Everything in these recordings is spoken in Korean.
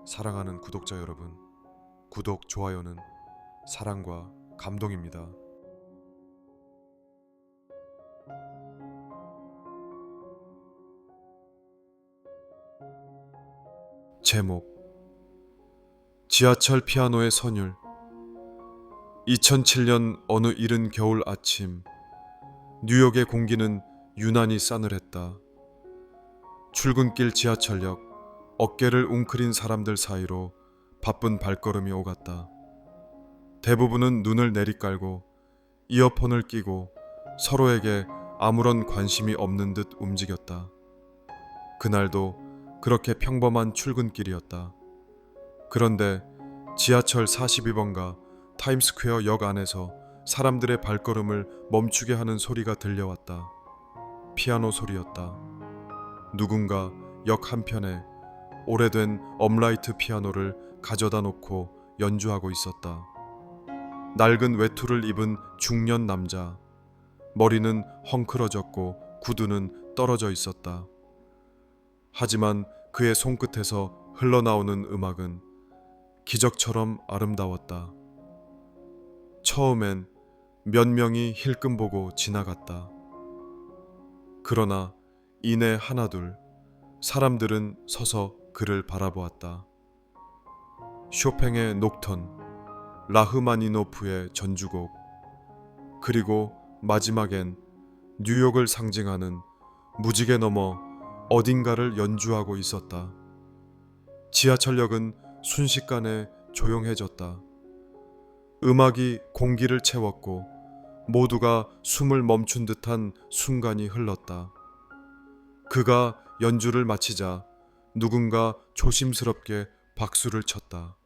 사랑하는 구독자 여러분, 구독, 좋아요는 사랑과 감동입니다. 제목: 지하철 피아노의 선율. 2007년 어느 이른 겨울 아침, 뉴욕의 공기는 유난히 싸늘했다. 출근길 지하철역, 어깨를 웅크린 사람들 사이로 바쁜 발걸음이 오갔다. 대부분은 눈을 내리깔고 이어폰을 끼고 서로에게 아무런 관심이 없는 듯 움직였다. 그날도 그렇게 평범한 출근길이었다. 그런데 지하철 42번가 타임스퀘어 역 안에서 사람들의 발걸음을 멈추게 하는 소리가 들려왔다. 피아노 소리였다. 누군가 역 한편에 오래된 업라이트 피아노를 가져다 놓고 연주하고 있었다. 낡은 외투를 입은 중년 남자. 머리는 헝클어졌고 구두는 떨어져 있었다. 하지만 그의 손끝에서 흘러나오는 음악은 기적처럼 아름다웠다. 처음엔 몇 명이 힐끔 보고 지나갔다. 그러나 이내 하나둘 사람들은 서서 그를 바라보았다. 쇼팽의 녹턴, 라흐마니노프의 전주곡, 그리고 마지막엔 뉴욕을 상징하는 무지개 너머 어딘가를 연주하고 있었다. 지하철역은 순식간에 조용해졌다. 음악이 공기를 채웠고 모두가 숨을 멈춘 듯한 순간이 흘렀다. 그가 연주를 마치자 누군가 조심스럽게 박수를 쳤다.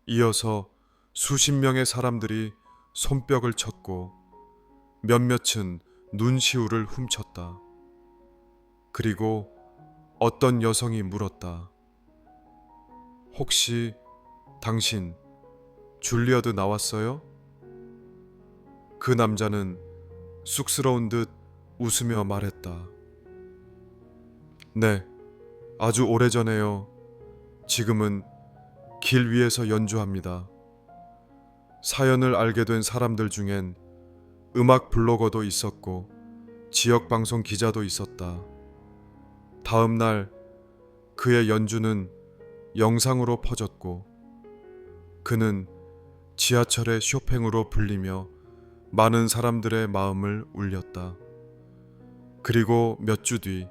이어서 수십 명의 사람들이 손뼉을 쳤고 몇몇은 눈시울을 훔쳤다. 그리고 어떤 여성이 물었다. 혹시 당신 줄리어드 나왔어요? 그 남자는 쑥스러운 듯 웃으며 말했다. 네, 아주 오래전에요. 지금은 길 위에서 연주합니다. 사연을 알게 된 사람들 중엔 음악 블로거도 있었고 지역 방송 기자도 있었다. 다음 날 그의 연주는 영상으로 퍼졌고 그는 지하철의 쇼팽으로 불리며 많은 사람들의 마음을 울렸다. 그리고 몇 주 뒤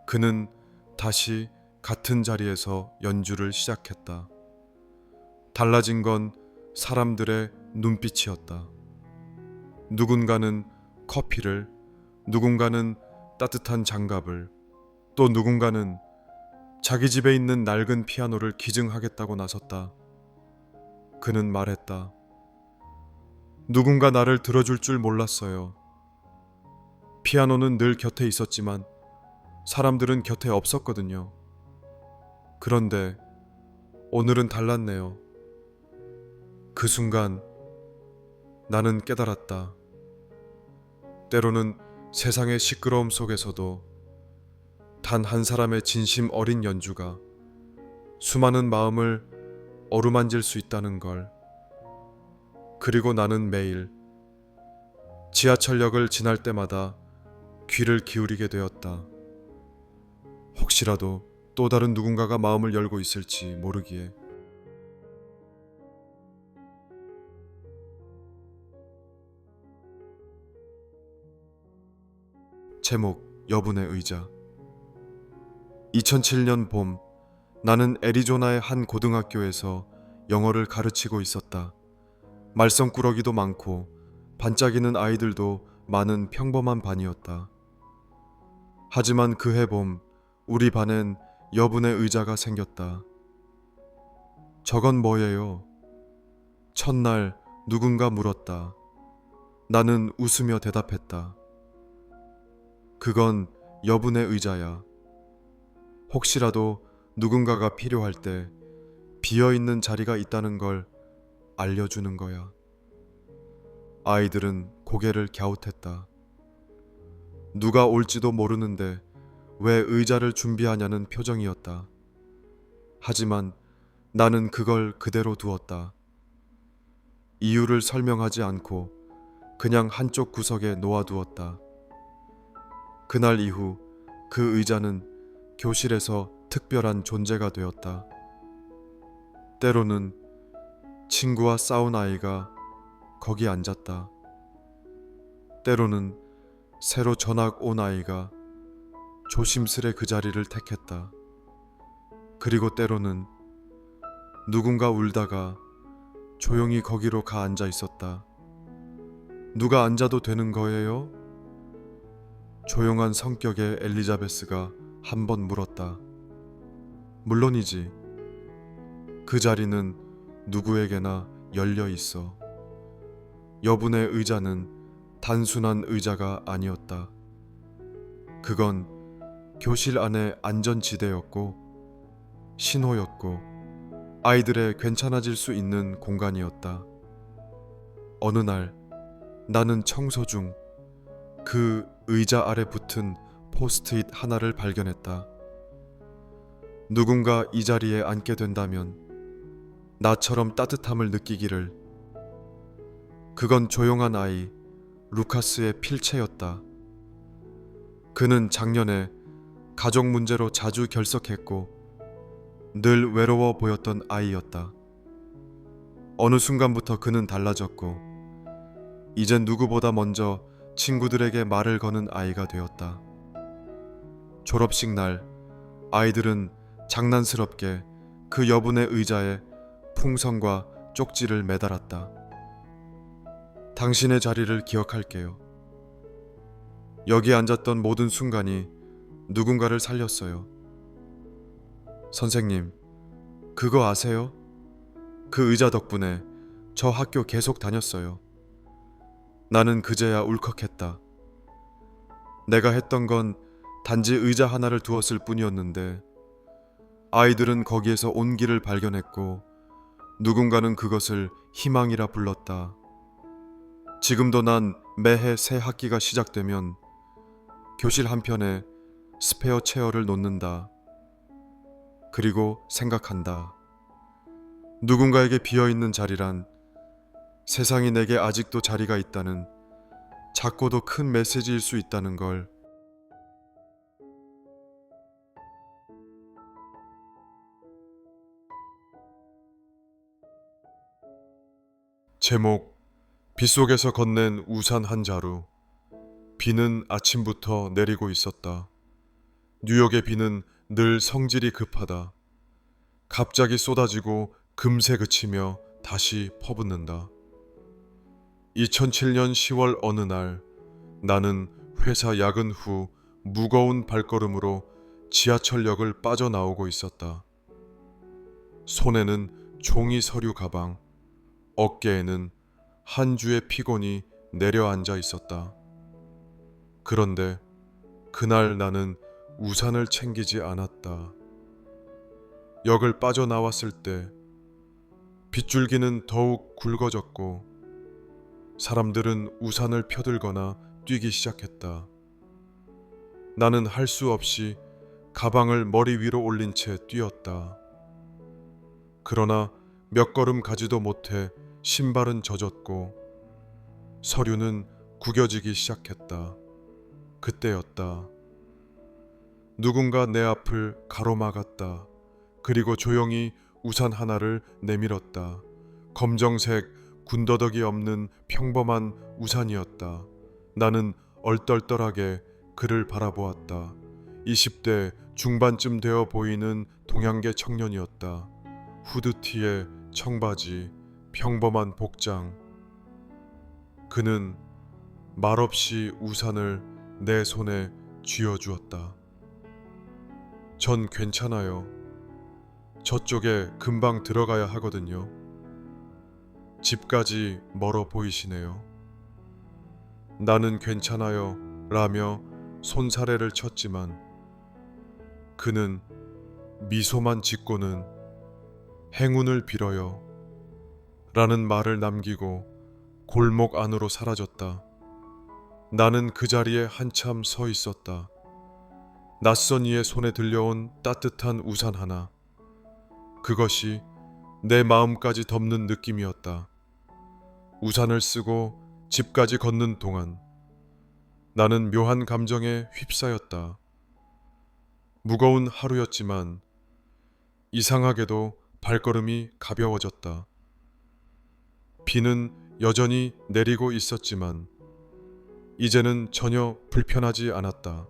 그는 다시 같은 자리에서 연주를 시작했다. 달라진 건 사람들의 눈빛이었다. 누군가는 커피를, 누군가는 따뜻한 장갑을, 또 누군가는 자기 집에 있는 낡은 피아노를 기증하겠다고 나섰다. 그는 말했다. 누군가 나를 들어줄 줄 몰랐어요. 피아노는 늘 곁에 있었지만 사람들은 곁에 없었거든요. 그런데 오늘은 달랐네요. 그 순간 나는 깨달았다. 때로는 세상의 시끄러움 속에서도 단 한 사람의 진심 어린 연주가 수많은 마음을 어루만질 수 있다는 걸. 그리고 나는 매일 지하철역을 지날 때마다 귀를 기울이게 되었다. 혹시라도 또 다른 누군가가 마음을 열고 있을지 모르기에. 제목: 여분의 의자. 2007년 봄, 나는 애리조나의 한 고등학교에서 영어를 가르치고 있었다. 말썽꾸러기도 많고 반짝이는 아이들도 많은 평범한 반이었다. 하지만 그해 봄, 우리 반엔 여분의 의자가 생겼다. 저건 뭐예요? 첫날 누군가 물었다. 나는 웃으며 대답했다. 그건 여분의 의자야. 혹시라도 누군가가 필요할 때 비어있는 자리가 있다는 걸 알려주는 거야. 아이들은 고개를 갸웃했다. 누가 올지도 모르는데 왜 의자를 준비하냐는 표정이었다. 하지만 나는 그걸 그대로 두었다. 이유를 설명하지 않고 그냥 한쪽 구석에 놓아두었다. 그날 이후 그 의자는 교실에서 특별한 존재가 되었다. 때로는 친구와 싸운 아이가 거기 앉았다. 때로는 새로 전학 온 아이가 조심스레 그 자리를 택했다. 그리고 때로는 누군가 울다가 조용히 거기로 가 앉아 있었다. 누가 앉아도 되는 거예요? 조용한 성격의 엘리자베스가 한 번 물었다. 물론이지. 그 자리는 누구에게나 열려 있어. 여분의 의자는 단순한 의자가 아니었다. 그건 교실 안의 안전지대였고 신호였고 아이들의 괜찮아질 수 있는 공간이었다. 어느 날 나는 청소 중 그 의자 아래 붙은 포스트잇 하나를 발견했다. 누군가 이 자리에 앉게 된다면 나처럼 따뜻함을 느끼기를. 그건 조용한 아이 루카스의 필체였다. 그는 작년에 가족 문제로 자주 결석했고 늘 외로워 보였던 아이였다. 어느 순간부터 그는 달라졌고 이젠 누구보다 먼저 친구들에게 말을 거는 아이가 되었다. 졸업식 날 아이들은 장난스럽게 그 여분의 의자에 풍선과 쪽지를 매달았다. 당신의 자리를 기억할게요. 여기 앉았던 모든 순간이 누군가를 살렸어요. 선생님, 그거 아세요? 그 의자 덕분에 저 학교 계속 다녔어요. 나는 그제야 울컥했다. 내가 했던 건 단지 의자 하나를 두었을 뿐이었는데 아이들은 거기에서 온기를 발견했고 누군가는 그것을 희망이라 불렀다. 지금도 난 매해 새 학기가 시작되면 교실 한편에 스페어 체어를 놓는다. 그리고 생각한다. 누군가에게 비어있는 자리란 세상이 내게 아직도 자리가 있다는 작고도 큰 메시지일 수 있다는 걸. 제목, 빗속에서 건넨 우산 한 자루. 비는 아침부터 내리고 있었다. 뉴욕의 비는 늘 성질이 급하다. 갑자기 쏟아지고 금세 그치며 다시 퍼붓는다. 2007년 10월 어느 날 나는 회사 야근 후 무거운 발걸음으로 지하철역을 빠져나오고 있었다. 손에는 종이 서류 가방, 어깨에는 한 주의 피곤이 내려앉아 있었다. 그런데 그날 나는 우산을 챙기지 않았다. 역을 빠져나왔을 때 빗줄기는 더욱 굵어졌고 사람들은 우산을 펴들거나 뛰기 시작했다. 나는 할 수 없이 가방을 머리 위로 올린 채 뛰었다. 그러나 몇 걸음 가지도 못해 신발은 젖었고 서류는 구겨지기 시작했다. 그때였다. 누군가 내 앞을 가로막았다. 그리고 조용히 우산 하나를 내밀었다. 검정색 군더더기 없는 평범한 우산이었다. 나는 얼떨떨하게 그를 바라보았다. 20대 중반쯤 되어 보이는 동양계 청년이었다. 후드티에 청바지, 평범한 복장. 그는 말없이 우산을 내 손에 쥐어주었다. 전 괜찮아요. 저쪽에 금방 들어가야 하거든요. 집까지 멀어 보이시네요. 나는 괜찮아요 라며 손사래를 쳤지만 그는 미소만 짓고는 행운을 빌어요 라는 말을 남기고 골목 안으로 사라졌다. 나는 그 자리에 한참 서 있었다. 낯선 이의 손에 들려온 따뜻한 우산 하나. 그것이 내 마음까지 덮는 느낌이었다. 우산을 쓰고 집까지 걷는 동안 나는 묘한 감정에 휩싸였다. 무거운 하루였지만 이상하게도 발걸음이 가벼워졌다. 비는 여전히 내리고 있었지만 이제는 전혀 불편하지 않았다.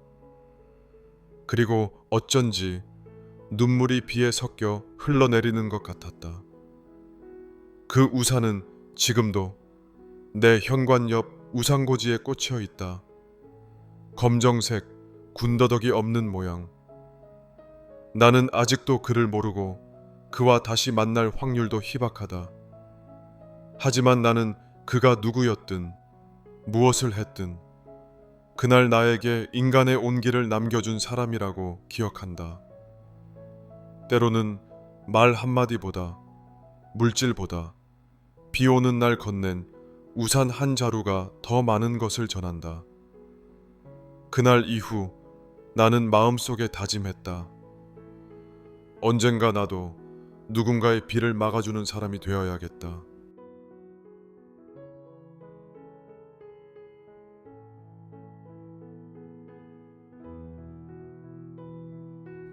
그리고 어쩐지 눈물이 비에 섞여 흘러내리는 것 같았다. 그 우산은 지금도 내 현관 옆 우산고지에 꽂혀 있다. 검정색 군더더기 없는 모양. 나는 아직도 그를 모르고 그와 다시 만날 확률도 희박하다. 하지만 나는 그가 누구였든 무엇을 했든 그날 나에게 인간의 온기를 남겨준 사람이라고 기억한다. 때로는 말 한마디보다, 물질보다 비 오는 날 건넨 우산 한 자루가 더 많은 것을 전한다. 그날 이후 나는 마음속에 다짐했다. 언젠가 나도 누군가의 비를 막아주는 사람이 되어야겠다.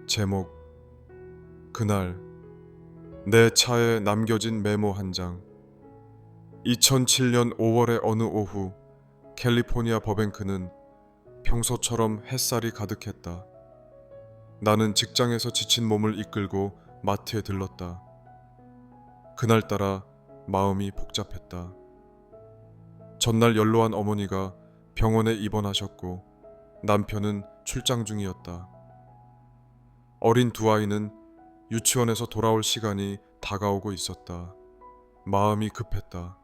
제목, 그날 내 차에 남겨진 메모 한 장. 2007년 5월의 어느 오후 캘리포니아 버뱅크는 평소처럼 햇살이 가득했다. 나는 직장에서 지친 몸을 이끌고 마트에 들렀다. 그날따라 마음이 복잡했다. 전날 연로한 어머니가 병원에 입원하셨고 남편은 출장 중이었다. 어린 두 아이는 유치원에서 돌아올 시간이 다가오고 있었다. 마음이 급했다.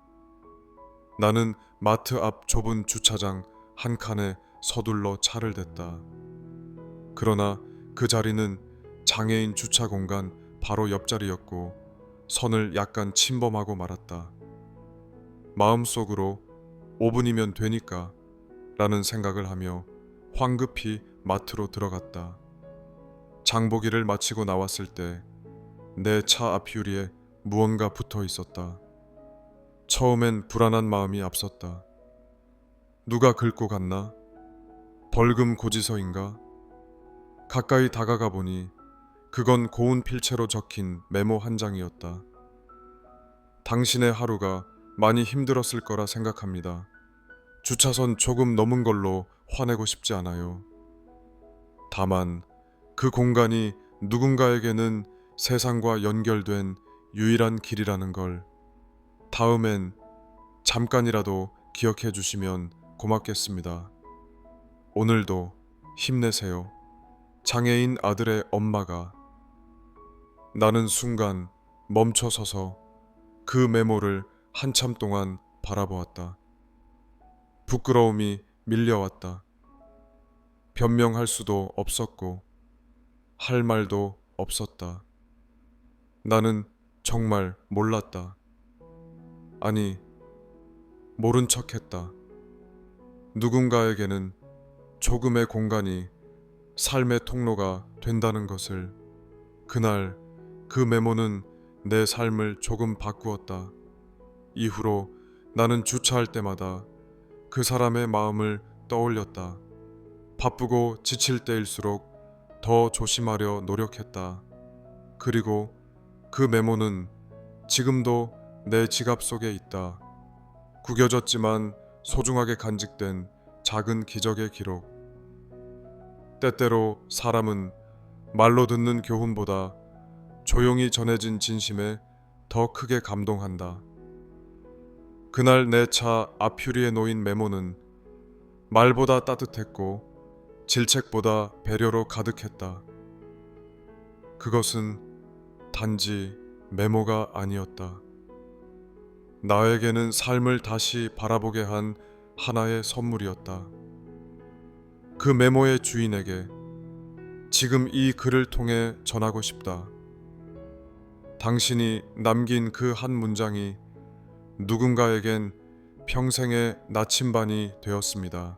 나는 마트 앞 좁은 주차장 한 칸에 서둘러 차를 댔다. 그러나 그 자리는 장애인 주차 공간 바로 옆자리였고 선을 약간 침범하고 말았다. 마음속으로 5분이면 되니까 라는 생각을 하며 황급히 마트로 들어갔다. 장보기를 마치고 나왔을 때 내 차 앞유리에 무언가 붙어 있었다. 처음엔 불안한 마음이 앞섰다. 누가 긁고 갔나? 벌금 고지서인가? 가까이 다가가 보니 그건 고운 필체로 적힌 메모 한 장이었다. 당신의 하루가 많이 힘들었을 거라 생각합니다. 주차선 조금 넘은 걸로 화내고 싶지 않아요. 다만 그 공간이 누군가에게는 세상과 연결된 유일한 길이라는 걸 다음엔 잠깐이라도 기억해 주시면 고맙겠습니다. 오늘도 힘내세요. 장애인 아들의 엄마가. 나는 순간 멈춰서서 그 메모를 한참 동안 바라보았다. 부끄러움이 밀려왔다. 변명할 수도 없었고 할 말도 없었다. 나는 정말 몰랐다. 아니, 모른 척했다. 누군가에게는 조금의 공간이 삶의 통로가 된다는 것을. 그날 그 메모는 내 삶을 조금 바꾸었다. 이후로 나는 주차할 때마다 그 사람의 마음을 떠올렸다. 바쁘고 지칠 때일수록 더 조심하려 노력했다. 그리고 그 메모는 지금도 내 지갑 속에 있다. 구겨졌지만 소중하게 간직된 작은 기적의 기록. 때때로 사람은 말로 듣는 교훈보다 조용히 전해진 진심에 더 크게 감동한다. 그날 내 차 앞유리에 놓인 메모는 말보다 따뜻했고 질책보다 배려로 가득했다. 그것은 단지 메모가 아니었다. 나에게는 삶을 다시 바라보게 한 하나의 선물이었다. 그 메모의 주인에게 지금 이 글을 통해 전하고 싶다. 당신이 남긴 그 한 문장이 누군가에겐 평생의 나침반이 되었습니다.